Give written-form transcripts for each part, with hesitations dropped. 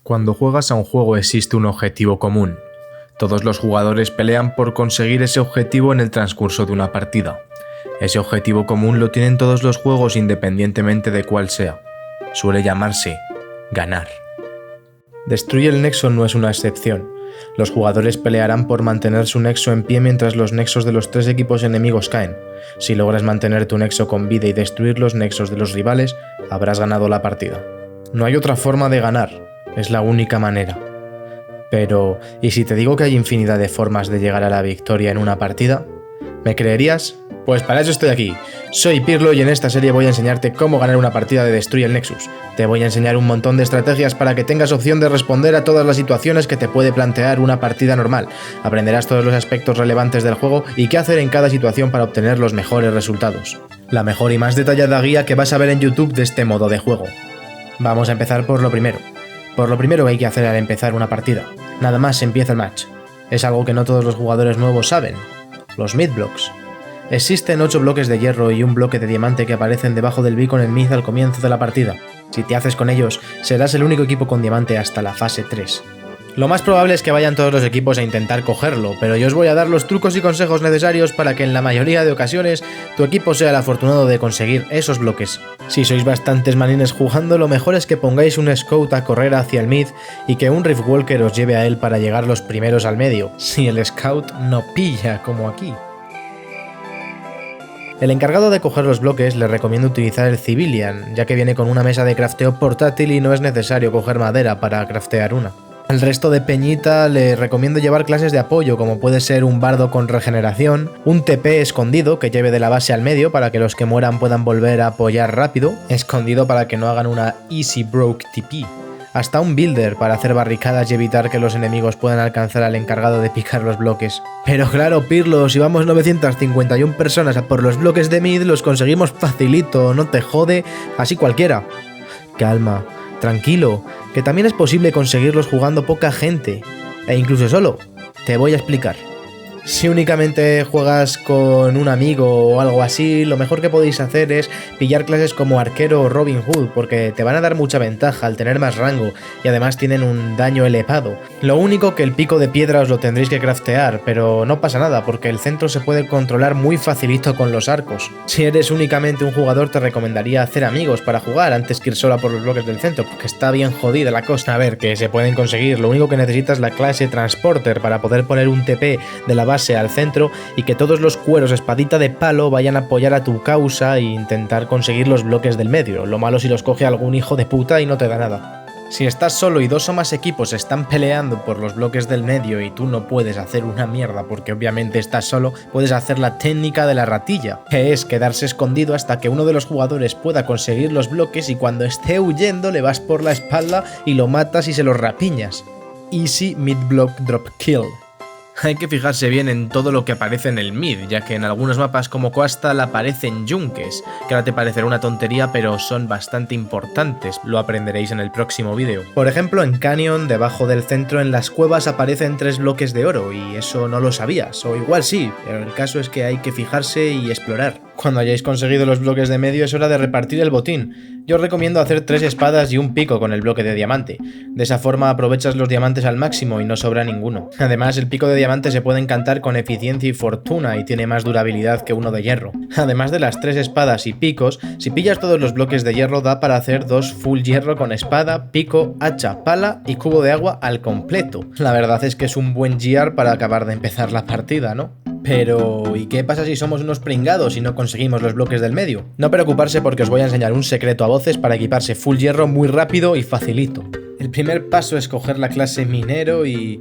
Cuando juegas a un juego existe un objetivo común. Todos los jugadores pelean por conseguir ese objetivo en el transcurso de una partida. Ese objetivo común lo tienen todos los juegos independientemente de cuál sea. Suele llamarse ganar. Destruye el nexo no es una excepción. Los jugadores pelearán por mantener su nexo en pie mientras los nexos de los 3 equipos enemigos caen. Si logras mantener tu nexo con vida y destruir los nexos de los rivales, habrás ganado la partida. No hay otra forma de ganar, es la única manera. Pero, ¿y si te digo que hay infinidad de formas de llegar a la victoria en una partida? ¿Me creerías? Pues para eso estoy aquí. Soy Pirlo y en esta serie voy a enseñarte cómo ganar una partida de Destruye el Nexus. Te voy a enseñar un montón de estrategias para que tengas opción de responder a todas las situaciones que te puede plantear una partida normal. Aprenderás todos los aspectos relevantes del juego y qué hacer en cada situación para obtener los mejores resultados. La mejor y más detallada guía que vas a ver en YouTube de este modo de juego. Vamos a empezar por lo primero. Por lo primero que hay que hacer al empezar una partida. Nada más empieza el match. Es algo que no todos los jugadores nuevos saben. Los mid blocks. Existen 8 bloques de hierro y un bloque de diamante que aparecen debajo del beacon en mid al comienzo de la partida. Si te haces con ellos, serás el único equipo con diamante hasta la fase 3. Lo más probable es que vayan todos los equipos a intentar cogerlo, pero yo os voy a dar los trucos y consejos necesarios para que en la mayoría de ocasiones tu equipo sea el afortunado de conseguir esos bloques. Si sois bastantes manines jugando, lo mejor es que pongáis un scout a correr hacia el mid y que un riftwalker os lleve a él para llegar los primeros al medio, si el scout no pilla como aquí. El encargado de coger los bloques le recomiendo utilizar el Civilian, ya que viene con una mesa de crafteo portátil y no es necesario coger madera para craftear una. Al resto de peñita le recomiendo llevar clases de apoyo, como puede ser un bardo con regeneración, un TP escondido que lleve de la base al medio para que los que mueran puedan volver a apoyar rápido, escondido para que no hagan una easy broke TP. Hasta un builder para hacer barricadas y evitar que los enemigos puedan alcanzar al encargado de picar los bloques. Pero claro, Pirlo, si vamos 951 personas a por los bloques de mid, los conseguimos facilito, no te jode, así cualquiera. Calma, tranquilo, que también es posible conseguirlos jugando poca gente, e incluso solo. Te voy a explicar. Si únicamente juegas con un amigo o algo así, lo mejor que podéis hacer es pillar clases como arquero o Robin Hood, porque te van a dar mucha ventaja al tener más rango y además tienen un daño elevado. Lo único que el pico de piedra os lo tendréis que craftear, pero no pasa nada porque el centro se puede controlar muy facilito con los arcos. Si eres únicamente un jugador te recomendaría hacer amigos para jugar antes que ir sola por los bloques del centro, porque está bien jodida la cosa. A ver, que se pueden conseguir, lo único que necesitas es la clase Transporter para poder poner un TP de la base al centro y que todos los cueros espadita de palo vayan a apoyar a tu causa e intentar conseguir los bloques del medio. Lo malo si los coge algún hijo de puta y no te da nada. Si estás solo y 2 o más equipos están peleando por los bloques del medio y tú no puedes hacer una mierda porque obviamente estás solo, puedes hacer la técnica de la ratilla, que es quedarse escondido hasta que uno de los jugadores pueda conseguir los bloques y cuando esté huyendo le vas por la espalda y lo matas y se los rapiñas. Easy mid block drop kill. Hay que fijarse bien en todo lo que aparece en el mid, ya que en algunos mapas como Coastal aparecen yunques, que ahora te parecerá una tontería pero son bastante importantes, lo aprenderéis en el próximo vídeo. Por ejemplo, en Canyon, debajo del centro en las cuevas aparecen 3 bloques de oro y eso no lo sabías, o igual sí, pero el caso es que hay que fijarse y explorar. Cuando hayáis conseguido los bloques de medio es hora de repartir el botín. Yo os recomiendo hacer 3 espadas y un pico con el bloque de diamante. De esa forma aprovechas los diamantes al máximo y no sobra ninguno. Además, el pico de diamante se puede encantar con eficiencia y fortuna y tiene más durabilidad que uno de hierro. Además de las 3 espadas y picos, si pillas todos los bloques de hierro da para hacer 2 full hierro con espada, pico, hacha, pala y cubo de agua al completo. La verdad es que es un buen gear para acabar de empezar la partida, ¿no? Pero, ¿y qué pasa si somos unos pringados y no conseguimos los bloques del medio? No preocuparse porque os voy a enseñar un secreto a voces para equiparse full hierro muy rápido y facilito. El primer paso es coger la clase minero y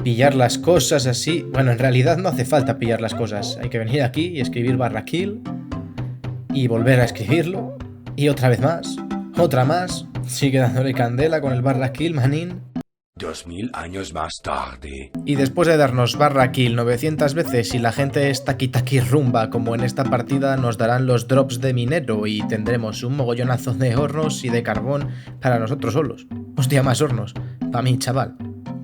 pillar las cosas así. Bueno, en realidad no hace falta pillar las cosas. Hay que venir aquí y escribir /kill y volver a escribirlo. Y otra vez más, otra más. Sigue dándole candela con el /kill, manín. 2000 años más tarde. Y después de darnos /kill 900 veces y la gente es taki rumba como en esta partida, nos darán los drops de minero y tendremos un mogollonazo de hornos y de carbón para nosotros solos. Hostia, más hornos, pa' mí, chaval.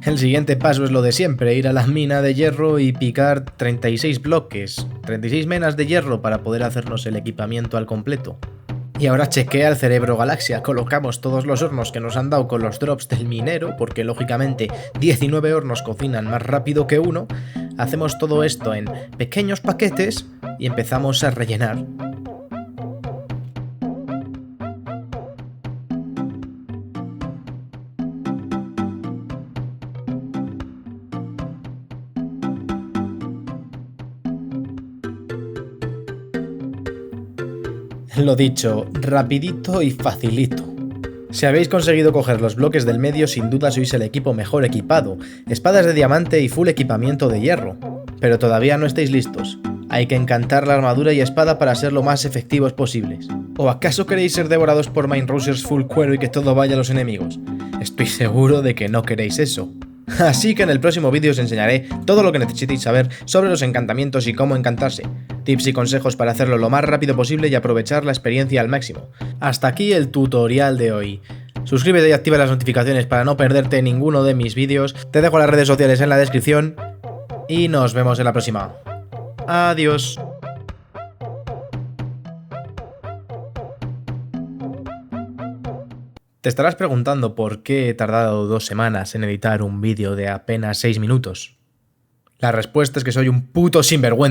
El siguiente paso es lo de siempre, ir a la mina de hierro y picar 36 bloques, 36 menas de hierro para poder hacernos el equipamiento al completo. Y ahora chequea el cerebro galaxia, colocamos todos los hornos que nos han dado con los drops del minero, porque lógicamente 19 hornos cocinan más rápido que uno, hacemos todo esto en pequeños paquetes y empezamos a rellenar. Lo dicho, rapidito y facilito. Si habéis conseguido coger los bloques del medio, sin duda sois el equipo mejor equipado, espadas de diamante y full equipamiento de hierro. Pero todavía no estáis listos. Hay que encantar la armadura y espada para ser lo más efectivos posibles. ¿O acaso queréis ser devorados por Mindrushers full cuero y que todo vaya a los enemigos? Estoy seguro de que no queréis eso. Así que en el próximo vídeo os enseñaré todo lo que necesitéis saber sobre los encantamientos y cómo encantarse, tips y consejos para hacerlo lo más rápido posible y aprovechar la experiencia al máximo. Hasta aquí el tutorial de hoy. Suscríbete y activa las notificaciones para no perderte ninguno de mis vídeos, te dejo las redes sociales en la descripción y nos vemos en la próxima. Adiós. Te estarás preguntando por qué he tardado 2 semanas en editar un vídeo de apenas 6 minutos. La respuesta es que soy un puto sinvergüenza.